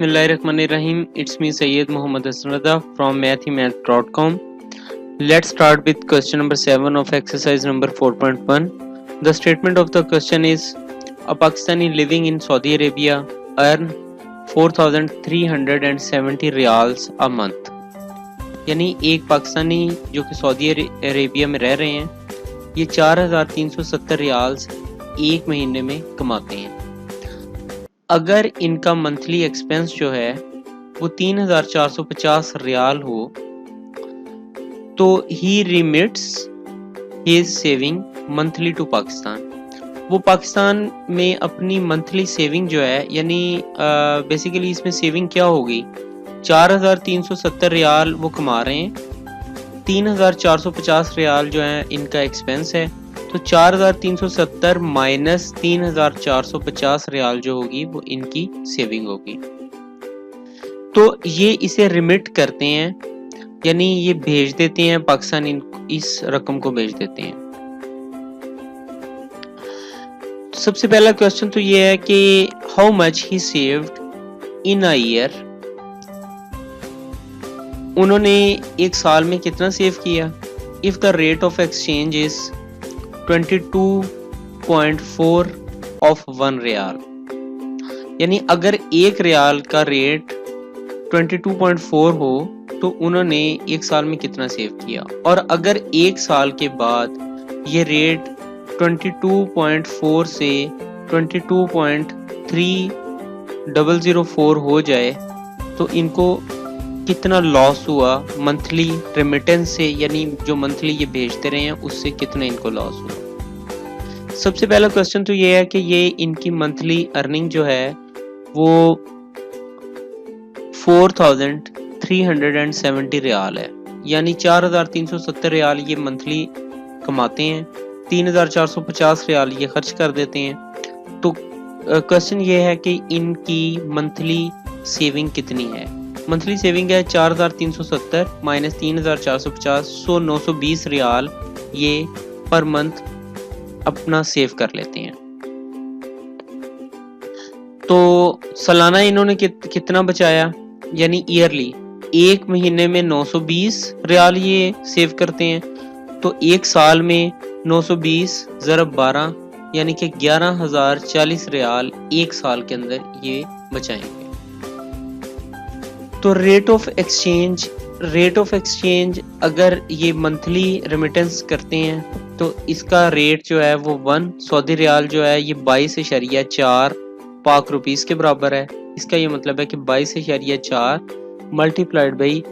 Bismillahirrahmanirrahim. It's me Sayyid Muhammad Hassan Rada from mathemath.com. Let's start with question number 7 of exercise number 4.1. The statement of the question is: a Pakistani living in Saudi Arabia earn 4,370 riyals a month. यानी एक पाकिस्तानी जो कि Saudi Arabia में रह रहे हैं ये 4,370 riyals एक महीने में कमाते हैं। अगर इनका मंथली एक्सपेंस जो है वो 3,450 रियाल हो तो ही remits his saving monthly to Pakistan. वो पाकिस्तान में अपनी मंथली सेविंग जो है यानी बेसिकली इसमें सेविंग क्या होगी, 4,370 रियाल वो कमा रहे हैं, 3,450 रियाल जो है इनका एक्सपेंस है, तो 4,370 माइनस 3,450 रियाल जो होगी वो इनकी सेविंग होगी। तो ये इसे रिमिट करते हैं यानी ये भेज देते हैं पाकिस्तान, इस रकम को भेज देते हैं। सबसे पहला क्वेश्चन तो ये है कि how much he saved in a year, उन्होंने एक साल में कितना सेव किया। If the rate of exchange is 22.4 of 1 riyal, यानी अगर एक रियाल का रेट 22.4 हो तो उन्होंने एक साल में कितना सेव किया। और अगर एक साल के बाद ये रेट 22.4 से 22.3004 हो जाए तो इनको कितना लॉस हुआ मंथली रेमिटेंस से, यानी जो मंथली ये भेजते रहे हैं उससे कितना इनको लॉस हुआ। सबसे पहला क्वेश्चन तो ये है कि ये इनकी मंथली अर्निंग जो है वो 4,370 रियाल है, यानी 4,370 रियाल ये मंथली कमाते हैं, 3,450 रियाल ये खर्च कर देते हैं। तो क्वेश्चन ये है कि इनकी मंथली सेविंग कितनी है। मंथली सेविंग है 4,370 माइनस 3,450, 920 रियाल ये पर मंथ अपना सेव कर लेते हैं। तो सालाना इन्होंने कितना बचाया, यानी ईयरली एक महीने में 920 रियाल ये सेव करते हैं, तो एक साल में 920 ज़रब 12 यानी कि 11,040 रियाल एक साल के अंदर ये बचाएंगे। तो रेट ऑफ एक्सचेंज अगर ये मंथली रेमिटेंस करते हैं तो इसका रेट जो है वो 1 सऊदी रियाल जो है ये 22.4 पाक रुपीस के बराबर है। इसका ये मतलब है कि 22.4 मल्टीप्लाइड बाई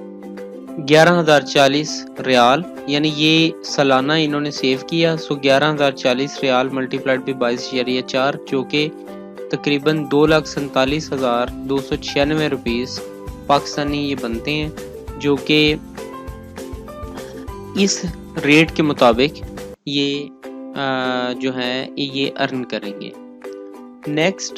11,040 रियाल, यानी ये सालाना इन्होंने सेव किया। सो 11,040 रियाल मल्टीप्लाइड बाई 22.4 जो कि तकरीबन 2,47,296 रुपीस पाकिस्तानी ये बनते हैं, जो कि इस रेट के मुताबिक ये जो है ये अर्न करेंगे। नेक्स्ट,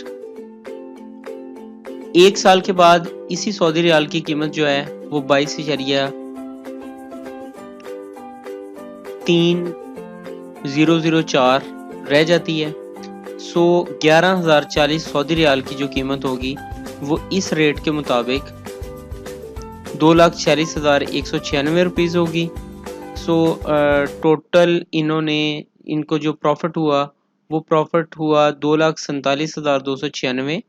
एक साल के बाद इसी सऊदी रियाल की कीमत जो है वो 22.3004 रह जाती है। सो 11,040 सऊदी रियाल की जो कीमत होगी वो इस रेट के मुताबिक 2,46,196 रुपीज़ होगी। सो टोटल इनको जो प्रॉफिट हुआ वो प्रॉफिट हुआ 2,47,296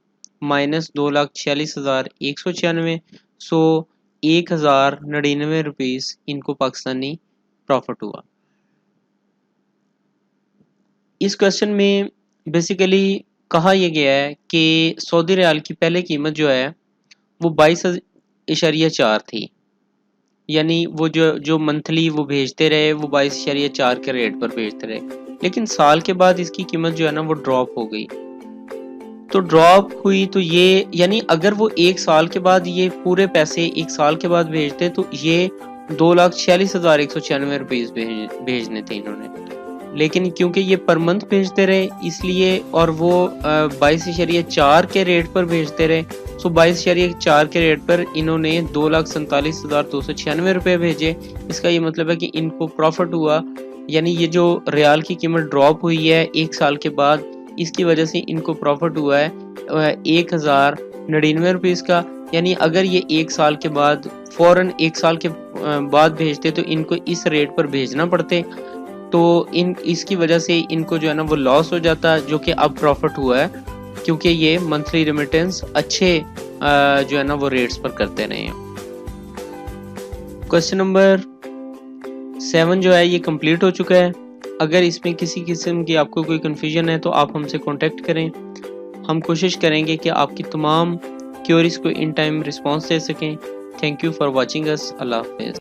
माइनस 2,46,196, सो 1,099 रुपीज़ इनको पाकिस्तानी प्रॉफिट हुआ। इस क्वेश्चन में बेसिकली कहा यह गया है कि सऊदी रियाल की पहले कीमत जो है वो 22.4 थी, यानी वो जो मंथली वो भेजते रहे वो 22.4 के रेट पर भेजते रहे, लेकिन साल के बाद इसकी कीमत जो है ना वो ड्रॉप हो गई। तो ड्रॉप हुई तो ये यानी अगर वो एक साल के बाद ये पूरे पैसे एक साल के बाद भेजते तो ये 2,46,196 रुपीज़ भेजने थे इन्होंने, लेकिन क्योंकि ये पर मंथ भेजते रहे इसलिए, और वो 22.4 के रेट पर भेजते रहे, सो 22.4 के रेट पर इन्होंने 2,47,296 रुपये भेजे। इसका ये मतलब है कि इनको प्रॉफिट हुआ, यानी ये जो रियाल की कीमत ड्रॉप हुई है एक साल के बाद, इसकी वजह से इनको प्रॉफिट हुआ है 99 روپیز کا، یعنی اگر یہ 1 سال کے بعد فوراً 1 سال کے بعد بھیجتے تو ان کو اس ریٹ پر بھیجنا پڑتے، تو اس کی وجہ سے ان کو جو ہے نا وہ لاس ہو جاتا، جو کہ اب پروفٹ ہوا ہے کیونکہ یہ منتھلی ریمیٹنس اچھے جو ہے نا وہ ریٹس پر کرتے رہے ہیں۔ کوسچن نمبر 7 جو ہے یہ کمپلیٹ ہو چکا ہے۔ اگر اس میں کسی قسم کی آپ کو کوئی کنفیوژن ہے تو آپ ہم سے کانٹیکٹ کریں، ہم کوشش کریں گے کہ آپ کی تمام کیوریز کو ان ٹائم رسپانس دے سکیں۔ تھینک یو فار واچنگ اس۔ اللہ حافظ۔